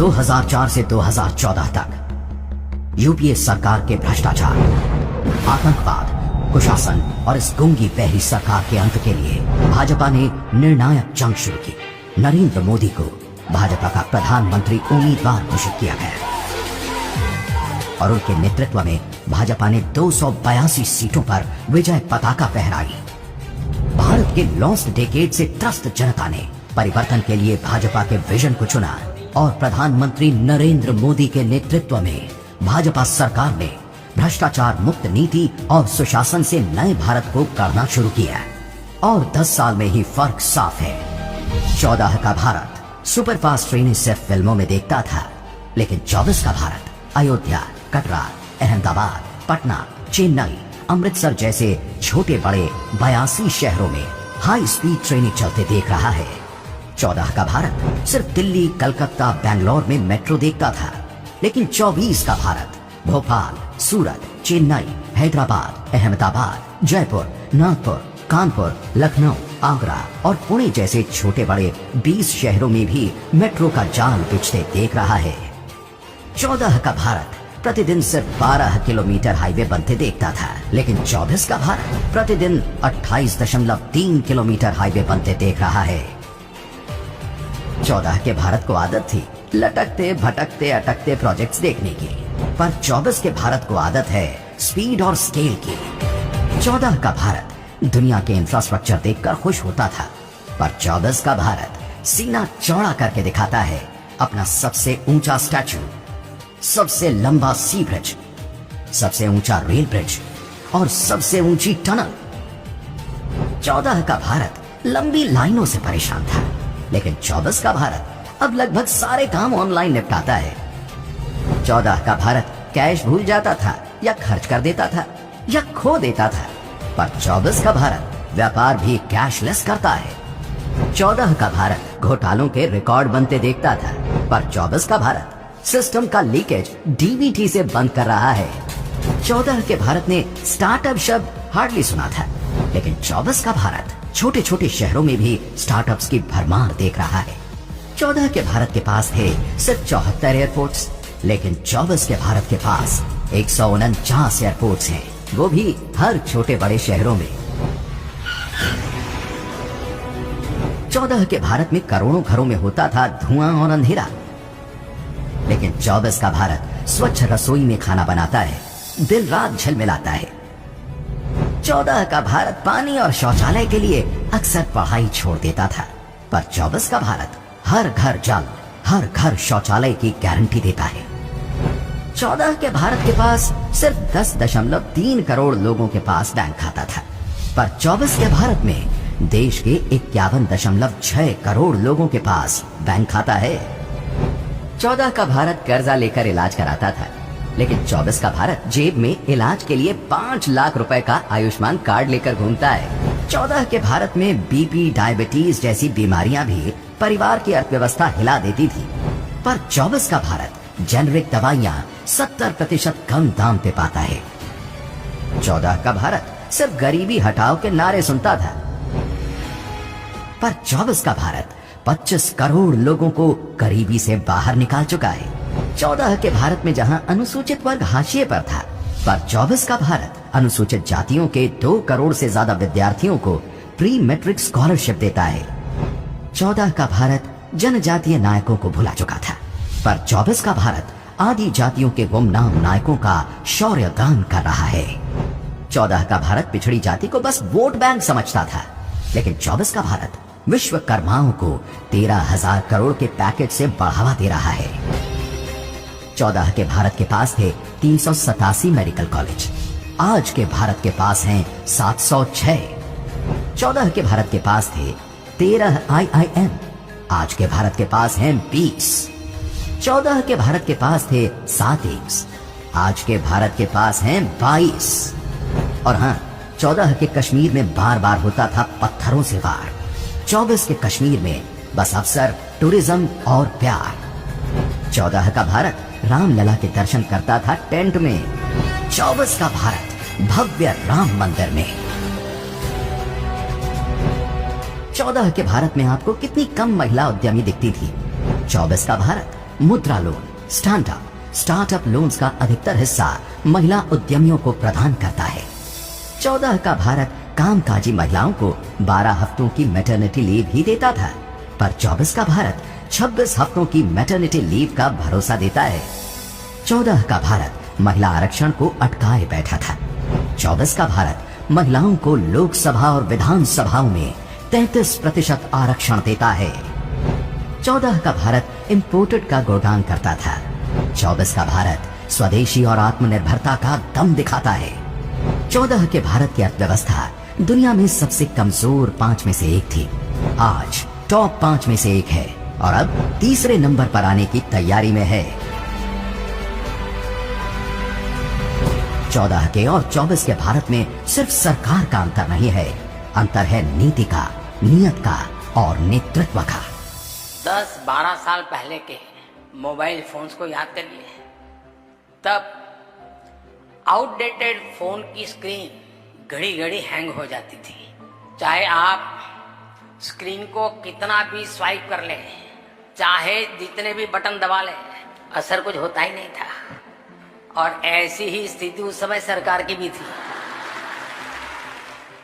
2004 से 2014 तक यूपीए सरकार के भ्रष्टाचार, आतंकवाद, कुशासन और इस गूंगी बहरी सरकार के अंत के लिए भाजपा ने निर्णायक जंग शुरू की। नरेंद्र मोदी को भाजपा का प्रधानमंत्री उम्मीदवार घोषित किया गया और उनके नेतृत्व में भाजपा ने 282 सीटों पर विजय पताका फहराई। भारत के लॉस्ट डेकेड से त्रस्त जनता ने परिवर्तन के लिए भाजपा के विजन को चुना और प्रधानमंत्री नरेंद्र मोदी के नेतृत्व में भाजपा सरकार ने भ्रष्टाचार मुक्त नीति और सुशासन से नए भारत को करना शुरू किया और 10 साल में ही फर्क साफ है। 14 का भारत सुपरफास्ट ट्रेनें सिर्फ फिल्मों में देखता था, लेकिन 24 का भारत अयोध्या, कटरा, अहमदाबाद, पटना, चेन्नई, अमृतसर जैसे छोटे बड़े 82 शहरों में हाई स्पीड ट्रेनें चलते देख रहा है। 14 का भारत सिर्फ दिल्ली, कलकत्ता, बेंगलोर में मेट्रो देखता था, लेकिन 24 का भारत भोपाल, सूरत, चेन्नई, हैदराबाद, अहमदाबाद, जयपुर, नागपुर, कानपुर, लखनऊ, आगरा और पुणे जैसे छोटे बड़े 20 शहरों में भी मेट्रो का जाल बिछते देख रहा है। 14 का भारत प्रतिदिन सिर्फ 12 किलोमीटर हाईवे बनते देखता था, लेकिन 24 का भारत प्रतिदिन 28.3 किलोमीटर हाईवे बनते देख रहा है। 14 के भारत को आदत थी लटकते भटकते अटकते प्रोजेक्ट्स देखने की, पर 24 के भारत को आदत है स्पीड और स्केल की। 14 का भारत दुनिया के इंफ्रास्ट्रक्चर देखकर खुश होता था, पर 24 का भारत सीना चौड़ा करके दिखाता है अपना सबसे ऊंचा स्टैचू, सबसे लंबा सी ब्रिज, सबसे ऊंचा रेल ब्रिज और सबसे ऊंची टनल। 14 का भारत लंबी लाइनों से परेशान था, लेकिन 24 का भारत अब लगभग सारे काम ऑनलाइन निपटाता है। 14 का भारत कैश भूल जाता था या खर्च कर देता था या खो देता था, पर 24 का भारत व्यापार भी कैशलेस करता है। 14 का भारत घोटालों के रिकॉर्ड बनते देखता था, पर 24 का भारत सिस्टम का लीकेज डीबीटी से बंद कर रहा है। 14 के भारत ने स्टार्टअप शब्द हार्डली सुना था, लेकिन 24 का भारत छोटे छोटे शहरों में भी स्टार्टअप्स की भरमार देख रहा है। 14 के भारत के पास थे सिर्फ 74 एयरपोर्ट्स, लेकिन 24 के भारत के पास 149 एयरपोर्ट्स हैं, वो भी हर छोटे बड़े शहरों में। 14 के भारत में करोड़ों घरों में होता था धुआं और अंधेरा, लेकिन 24 का भारत स्वच्छ रसोई में खाना बनाता है, दिन रात झलमिलाता है। 14 का भारत पानी और शौचालय के लिए अक्सर पढ़ाई छोड़ देता था, पर 24 का भारत हर घर जल, हर घर शौचालय की गारंटी देता है। 14 के भारत के पास सिर्फ 10.3 करोड़ लोगों के पास बैंक खाता था, पर 24 के भारत में देश के 51.6 करोड़ लोगों के पास बैंक खाता है। 14 का भारत कर्जा लेकर इलाज कराता था, लेकिन 24 का भारत जेब में इलाज के लिए 5 लाख रुपए का आयुष्मान कार्ड लेकर घूमता है। 14 के भारत में बीपी, डायबिटीज जैसी बीमारियां भी परिवार की अर्थव्यवस्था हिला देती थी, पर 24 का भारत जेनरिक दवाइयां 70% कम दाम पे पाता है। 14 का भारत सिर्फ गरीबी हटाओ के नारे सुनता था, पर 24 का भारत 25 करोड़ लोगों को गरीबी से बाहर निकाल चुका है। 14 के भारत में जहां अनुसूचित वर्ग हाशिए पर था, पर 24 का भारत अनुसूचित जातियों के 2 करोड़ से ज्यादा विद्यार्थियों को प्री मैट्रिक स्कॉलरशिप देता है। 14 का भारत जनजातीय नायकों को भुला चुका था, पर 24 का भारत आदि जातियों के गुमनाम नायकों का शौर्य गान कर रहा है। 14 का भारत पिछड़ी जाति को बस वोट बैंक समझता था, लेकिन 24 का भारत विश्वकर्माओं को 13,000 करोड़ के पैकेज से बढ़ावा दे रहा है। 14 के भारत के पास थे 387 मेडिकल कॉलेज, आज के भारत के पास हैं 706। 14 के भारत के पास थे 13 IIM, आज के भारत के पास हैं 20। 14 के भारत के पास थे 7 एम्स, आज के भारत के पास हैं 22। और हाँ, 14 के कश्मीर में बार बार होता था पत्थरों से वार, 24 के कश्मीर में बस अफसर, टूरिज्म और प्यार। 14 का भारत रामलला के दर्शन करता था टेंट में, 24 का भारत भव्य राम मंदिर में। 14 के भारत में आपको कितनी कम महिला उद्यमी दिखती थी, 24 का भारत मुद्रा लोन, स्टार्टअप लोन्स का अधिकतर हिस्सा महिला उद्यमियों को प्रदान करता है। 14 का भारत कामकाजी महिलाओं को 12 हफ्तों की मैटरनिटी लीव ही देता था, पर 24 का भारत 26 हफ्तों की मैटरनिटी लीव का भरोसा देता है। 14 का भारत महिला आरक्षण को अटकाए बैठा था। 24 का भारत महिलाओं को लोकसभा और विधानसभाओं में 33% आरक्षण देता है। 14 का भारत इंपोर्टेड का गुणगान करता था। 24 का भारत स्वदेशी और आत्मनिर्भरता का दम दिखाता है। 14 के भारत की अर्थव्यवस्था दुनिया में सबसे कमजोर 5 में से एक थी, आज टॉप 5 में से एक है और अब तीसरे नंबर पर आने की तैयारी में है। 14 के और 24 के भारत में सिर्फ सरकार का अंतर नहीं है, अंतर है नीति का, नियत का और नेतृत्व का। 10-12 साल पहले के मोबाइल फोन्स को याद करिए। तब आउटडेटेड फोन की स्क्रीन घड़ी घड़ी हैंग हो जाती थी। चाहे आप स्क्रीन को कितना भी स्वाइप कर लें, चाहे जितने भी बटन दबा लें, असर कुछ होता ही नहीं था। और ऐसी ही स्थिति उस समय सरकार की भी थी।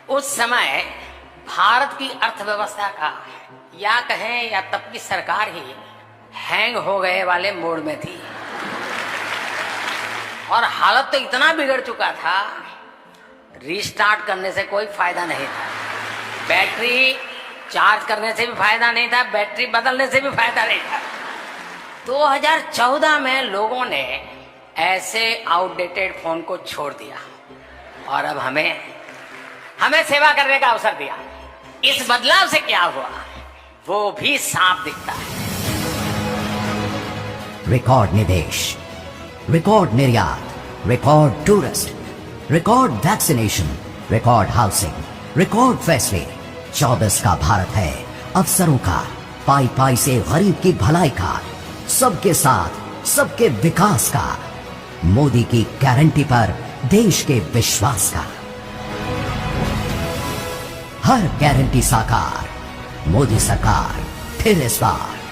उस समय भारत की अर्थव्यवस्था का या कहें या तब की सरकार ही हैंग हो गए वाले मोड में थी और हालत तो इतना बिगड़ चुका था, रीस्टार्ट करने से कोई फायदा नहीं था, बैटरी चार्ज करने से भी फायदा नहीं था, बैटरी बदलने से भी फायदा नहीं था। 2014 में लोगों ने ऐसे आउटडेटेड फोन को छोड़ दिया और अब हमें सेवा करने का अवसर दिया। इस बदलाव से क्या हुआ वो भी साफ दिखता है। रिकॉर्ड निवेश, रिकॉर्ड निर्यात, record tourist, record vaccination, record housing, record फैसले। 24 का भारत है अवसरों का, पाई पाई से गरीब की भलाई का, सबके साथ सबके विकास का, मोदी की गारंटी पर देश के विश्वास का। हर गारंटी साकार, मोदी सरकार फिर इस बार।